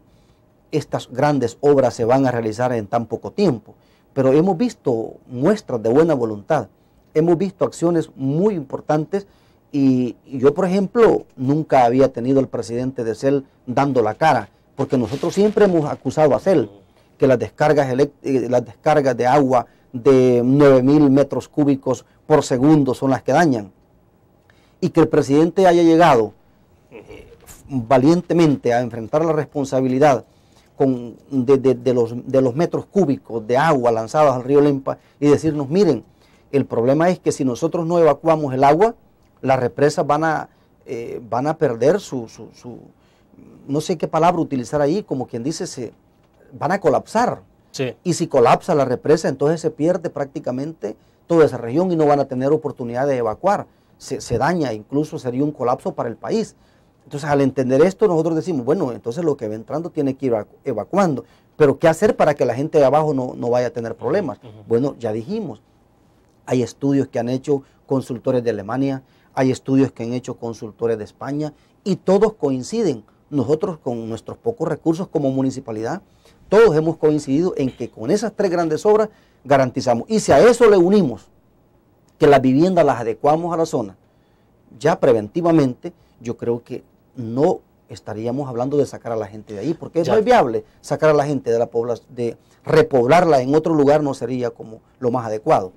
estas grandes obras se van a realizar en tan poco tiempo, pero hemos visto muestras de buena voluntad, hemos visto acciones muy importantes, y yo por ejemplo nunca había tenido al presidente de CEL dando la cara, porque nosotros siempre hemos acusado a CEL que las descargas de agua de 9,000 metros cúbicos por segundo son las que dañan, y que el presidente haya llegado valientemente a enfrentar la responsabilidad de los metros cúbicos de agua lanzados al río Lempa y decirnos, miren, el problema es que si nosotros no evacuamos el agua, las represas van a perder no sé qué palabra utilizar ahí, como quien dice, van a colapsar. Sí. Y si colapsa la represa, entonces se pierde prácticamente toda esa región y no van a tener oportunidad de evacuar. Se daña, incluso sería un colapso para el país. Entonces, al entender esto, nosotros decimos, bueno, entonces lo que va entrando tiene que ir evacuando. Pero, ¿qué hacer para que la gente de abajo no vaya a tener problemas? Bueno, ya dijimos, hay estudios que han hecho consultores de Alemania, hay estudios que han hecho consultores de España, y todos coinciden. Nosotros, con nuestros pocos recursos como municipalidad, todos hemos coincidido en que con esas 3 grandes obras garantizamos. Y si a eso le unimos que las viviendas las adecuamos a la zona, ya preventivamente, yo creo que no estaríamos hablando de sacar a la gente de ahí, porque no es viable sacar a la gente de la población, de repoblarla en otro lugar no sería como lo más adecuado.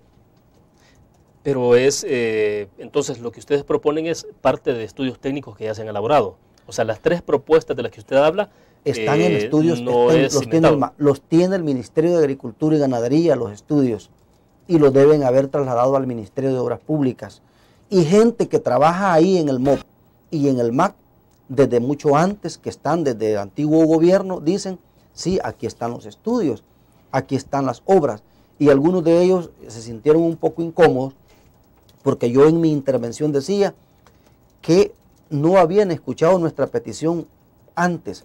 Pero entonces lo que ustedes proponen es parte de estudios técnicos que ya se han elaborado. O sea, las 3 propuestas de las que usted habla están en estudios, los tiene el Ministerio de Agricultura y Ganadería, los estudios, y los deben haber trasladado al Ministerio de Obras Públicas. Y gente que trabaja ahí en el MOP y en el MAC, desde mucho antes, que están desde el antiguo gobierno, dicen, sí, aquí están los estudios, aquí están las obras. Y algunos de ellos se sintieron un poco incómodos, porque yo en mi intervención decía que no habían escuchado nuestra petición antes,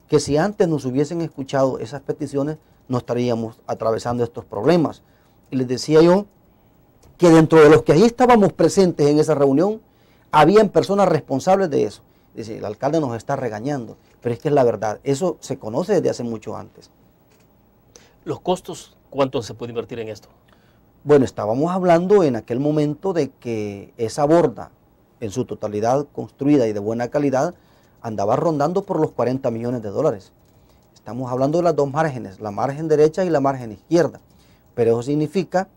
que si antes nos hubiesen escuchado esas peticiones, no estaríamos atravesando estos problemas. Y les decía yo que dentro de los que ahí estábamos presentes en esa reunión, habían personas responsables de eso. Dice, el alcalde nos está regañando, pero es que es la verdad, eso se conoce desde hace mucho antes. ¿Los costos, cuánto se puede invertir en esto? Bueno, estábamos hablando en aquel momento de que esa borda, en su totalidad construida y de buena calidad, andaba rondando por los 40 millones de dólares. Estamos hablando de las dos márgenes, la margen derecha y la margen izquierda. Pero eso significa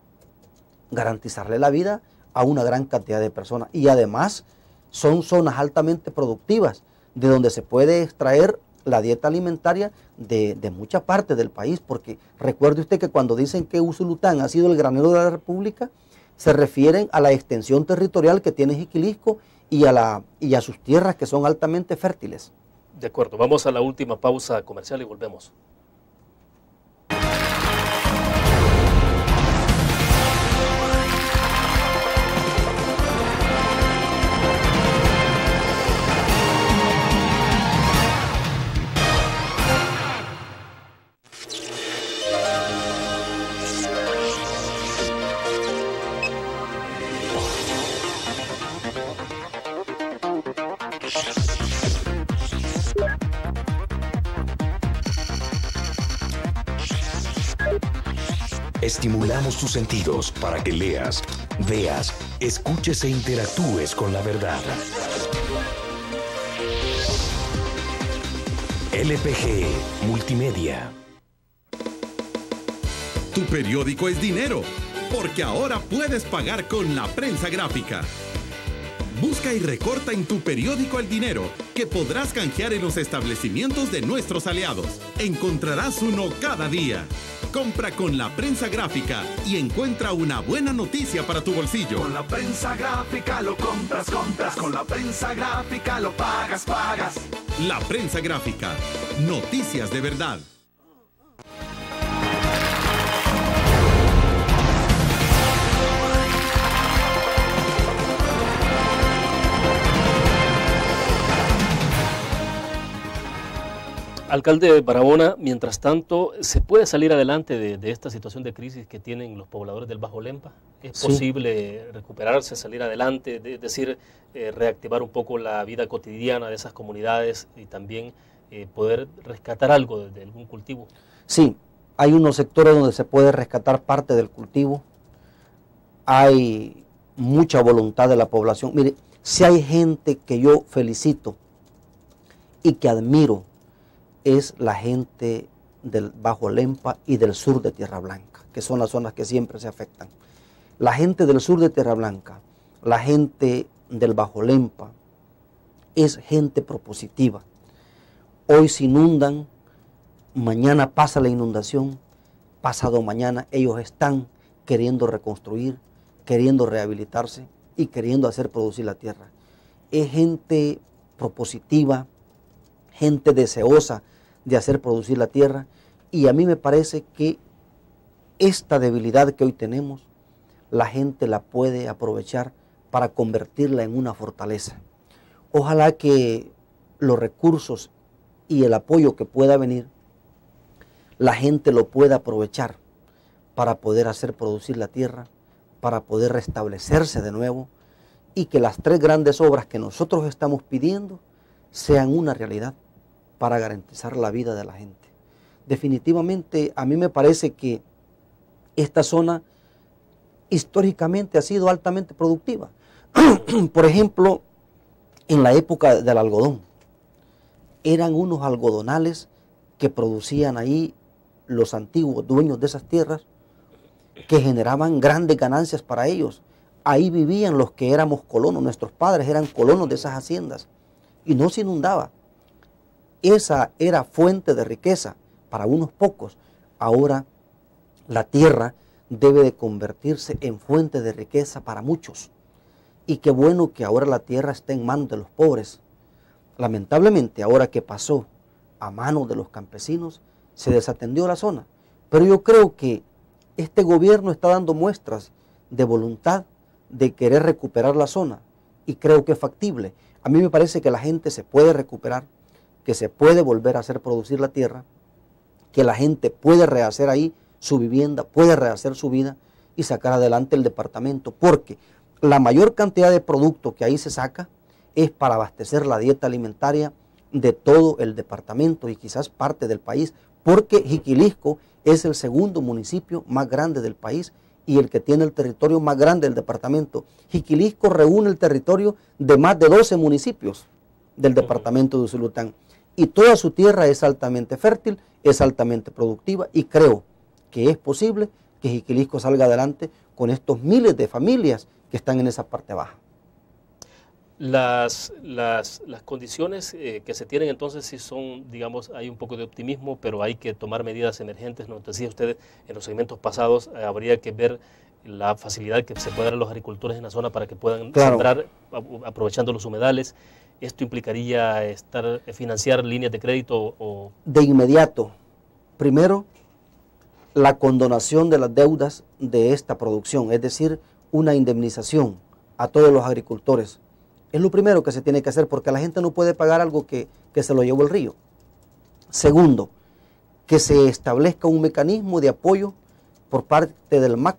garantizarle la vida a una gran cantidad de personas. Y además son zonas altamente productivas, de donde se puede extraer la dieta alimentaria de mucha parte del país, porque recuerde usted que cuando dicen que Usulután ha sido el granero de la República, se refieren a la extensión territorial que tiene Jiquilisco y a sus tierras que son altamente fértiles. De acuerdo, vamos a la última pausa comercial y volvemos. Estimulamos tus sentidos para que leas, veas, escuches e interactúes con la verdad. LPG Multimedia. Tu periódico es dinero, porque ahora puedes pagar con la prensa gráfica. Busca y recorta en tu periódico el dinero que podrás canjear en los establecimientos de nuestros aliados. Encontrarás uno cada día. Compra con la prensa gráfica y encuentra una buena noticia para tu bolsillo. Con la prensa gráfica lo compras. Con la prensa gráfica lo pagas. La prensa gráfica. Noticias de verdad. Alcalde Barahona, mientras tanto, ¿se puede salir adelante de esta situación de crisis que tienen los pobladores del Bajo Lempa? ¿Es posible recuperarse, salir adelante, reactivar un poco la vida cotidiana de esas comunidades y también poder rescatar algo de algún cultivo? Sí, hay unos sectores donde se puede rescatar parte del cultivo. Hay mucha voluntad de la población. Mire, si hay gente que yo felicito y que admiro, es la gente del Bajo Lempa y del sur de Tierra Blanca, que son las zonas que siempre se afectan. La gente del sur de Tierra Blanca, la gente del Bajo Lempa, es gente propositiva. Hoy se inundan, mañana pasa la inundación, pasado mañana ellos están queriendo reconstruir, queriendo rehabilitarse y queriendo hacer producir la tierra. Es gente propositiva, gente deseosa de hacer producir la tierra, y a mí me parece que esta debilidad que hoy tenemos, la gente la puede aprovechar para convertirla en una fortaleza. Ojalá que los recursos y el apoyo que pueda venir, la gente lo pueda aprovechar para poder hacer producir la tierra, para poder restablecerse de nuevo, y que las tres grandes obras que nosotros estamos pidiendo sean una realidad para garantizar la vida de la gente. Definitivamente a mí me parece que esta zona históricamente ha sido altamente productiva. Por ejemplo, en la época del algodón, eran unos algodonales que producían ahí los antiguos dueños de esas tierras, que generaban grandes ganancias para ellos. Ahí vivían los que éramos colonos, nuestros padres eran colonos de esas haciendas, y no se inundaba. Esa era fuente de riqueza para unos pocos. Ahora la tierra debe de convertirse en fuente de riqueza para muchos. Y qué bueno que ahora la tierra está en manos de los pobres. Lamentablemente, ahora que pasó a manos de los campesinos, se desatendió la zona. Pero yo creo que este gobierno está dando muestras de voluntad de querer recuperar la zona, y creo que es factible. A mí me parece que la gente se puede recuperar, que se puede volver a hacer producir la tierra, que la gente puede rehacer ahí su vivienda, puede rehacer su vida y sacar adelante el departamento, porque la mayor cantidad de producto que ahí se saca es para abastecer la dieta alimentaria de todo el departamento y quizás parte del país, porque Jiquilisco es el segundo municipio más grande del país y el que tiene el territorio más grande del departamento. Jiquilisco reúne el territorio de más de 12 municipios del departamento de Usulután, y toda su tierra es altamente fértil, es altamente productiva, y creo que es posible que Jiquilisco salga adelante con estos miles de familias que están en esa parte baja. Las condiciones que se tienen entonces sí son, digamos, hay un poco de optimismo, pero hay que tomar medidas emergentes. Nos decía usted en los segmentos pasados, habría que ver la facilidad que se puede dar a los agricultores en la zona para que puedan sembrar aprovechando los humedales. ¿Esto implicaría financiar líneas de crédito? O... De inmediato, primero, la condonación de las deudas de esta producción, es decir, una indemnización a todos los agricultores. Es lo primero que se tiene que hacer, porque la gente no puede pagar algo que se lo llevó el río. Segundo, que se establezca un mecanismo de apoyo por parte del MAC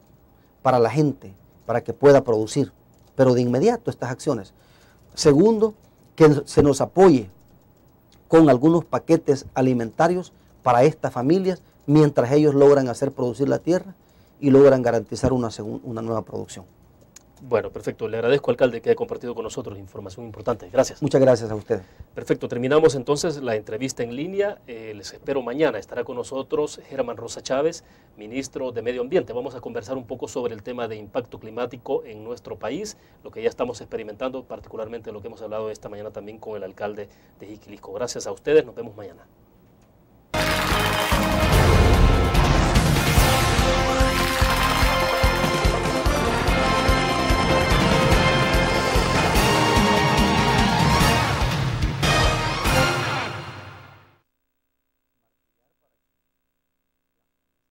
para la gente, para que pueda producir, pero de inmediato estas acciones. Segundo, que se nos apoye con algunos paquetes alimentarios para estas familias, mientras ellos logran hacer producir la tierra y logran garantizar una nueva producción. Bueno, perfecto. Le agradezco, alcalde, que haya compartido con nosotros información importante. Gracias. Muchas gracias a usted. Perfecto. Terminamos entonces la entrevista en línea. Les espero mañana. Estará con nosotros Germán Rosa Chávez, ministro de Medio Ambiente. Vamos a conversar un poco sobre el tema de impacto climático en nuestro país, lo que ya estamos experimentando, particularmente lo que hemos hablado esta mañana también con el alcalde de Jiquilisco. Gracias a ustedes. Nos vemos mañana.